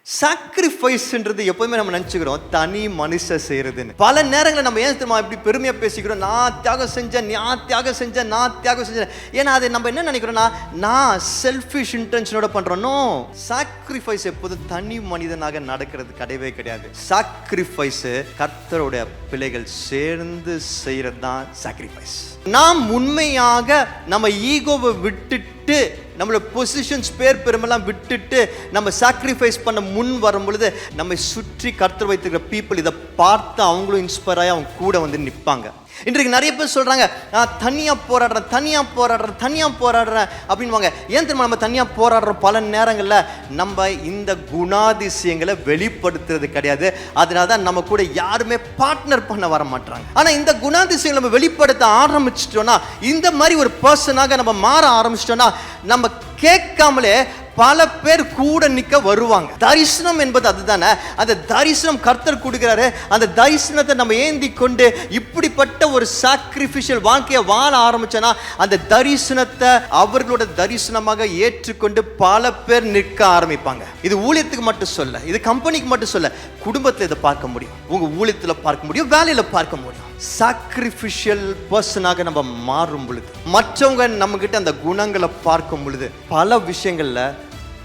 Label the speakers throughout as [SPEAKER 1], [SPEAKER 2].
[SPEAKER 1] சாக்ரிஃபைஸ்ன்றது எப்போதுமே நம்ம நினச்சிக்கிறோம் தனி மனுஷ செய்யறதுன்னு. பல நேரங்களில் நம்ம ஏன் தெரியுமா இப்படி பெருமையாக பேசிக்கிறோம், நான் தியாகம் செஞ்சேன், நான் தியாகம் செஞ்சேன். ஏன்னா அது நம்ம என்ன நினைக்கிறோம்னா, நான் செல்ஃபிஷ் இன்டென்ஷனோட பண்றோம். சாக்ரிஃபைஸ் எப்போதும் தனி மனிதனாக நடக்கிறது கிடையவே கிடையாது. சாக்ரிஃபைஸ் கர்த்தருடைய பிள்ளைகள் சேர்ந்து செய்யறது தான் சாக்ரிஃபைஸ். நாம் உண்மையாக நம்ம ஈகோவை விட்டுட்டு, நம்மளோட பொசிஷன்ஸ் பேர் பெருமெல்லாம் விட்டுட்டு நம்ம சாக்ரிஃபைஸ் பண்ண முன் வரும் பொழுது நம்மை சுற்றி கர்த்தர் வைத்திருக்கிற பீப்புள் இதை பார்த்து அவங்களும் இன்ஸ்பயர் ஆகி அவங்க கூட வந்து நிற்பாங்க. இன்றைக்கு நிறைய பேர் சொல்கிறாங்க, நான் தனியாக போராடுறேன் அப்படின்வாங்க. ஏன் தெரியுமா நம்ம தனியாக போராடுற பல நேரங்களில் நம்ம இந்த குணாதிசயங்களை வெளிப்படுத்துறது கிடையாது. அதனால தான் நம்ம கூட யாருமே பார்ட்னர் பண்ண வர மாட்டாங்க. ஆனால் இந்த குணாதிசயங்களை நம்ம வெளிப்படுத்த ஆரம்பிச்சிட்டோன்னா, இந்த மாதிரி ஒரு பர்சனாக நம்ம மாற ஆரம்பிச்சிட்டோன்னா, நம்ம கேட்காமலே பல பேர் கூட நிற்க வருவாங்க. தரிசனம் என்பது அதுதானே. அந்த தரிசனம் கர்த்தர் கொடுக்கிறாரு. அந்த தரிசனத்தை நம்ம ஏந்தி கொண்டு இப்படிப்பட்ட ஒரு சாக்ரிஃபிஷியல் வாழ்க்கையை வாழ ஆரம்பிச்சோன்னா, அந்த தரிசனத்தை அவர்களோட தரிசனமாக ஏற்றுக்கொண்டு பல பேர் நிற்க ஆரம்பிப்பாங்க. இது ஊழியத்துக்கு மட்டும் சொல்ல, இது கம்பெனிக்கு மட்டும் சொல்ல, குடும்பத்தில் இதை பார்க்க முடியும், உங்க ஊழியத்தில் பார்க்க முடியும், வேலையில் பார்க்க முடியும். சாக்ரிஃபிஷியல் பர்சனாக நம்ம மாறும் பொழுது, மற்றவங்க நம்ம கிட்ட அந்த குணங்களை பார்க்கும் பொழுது, பல விஷயங்கள்ல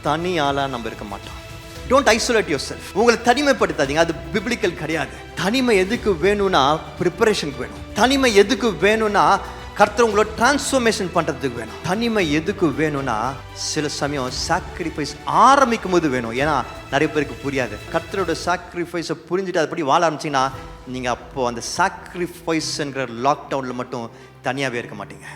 [SPEAKER 1] தனி ஆளா நம்ம இருக்க மாட்டோம். Don't isolate your self. உங்களை தனிமைப்படுத்தாதீங்க, அது பிப்ளிக்கல் கிடையாது. தனிமை எதுக்கு வேணும்னா ப்ரிப்பரேஷனுக்கு வேணும். தனிமை எதுக்கு வேணும்னா கர்த்தர் உங்களோட டிரான்ஸ்ஃபர்மேஷன் பண்றதுக்கு வேணும். தனிமை எதுக்கு வேணும்னா சில சமயம் சாக்ரிஃபைஸ் ஆரம்பிக்கும் போது வேணும். ஏன்னா நிறைய பேருக்கு புரியாது. கர்த்தரோட சாக்ரிஃபைஸை புரிஞ்சுட்டு அதுபடி வாழ ஆரம்பிச்சிங்கன்னா, நீங்கள் அப்போ அந்த சாக்ரிஃபைஸ்ங்கிற லாக்டவுனில் மட்டும் தனியாகவே இருக்க மாட்டீங்க.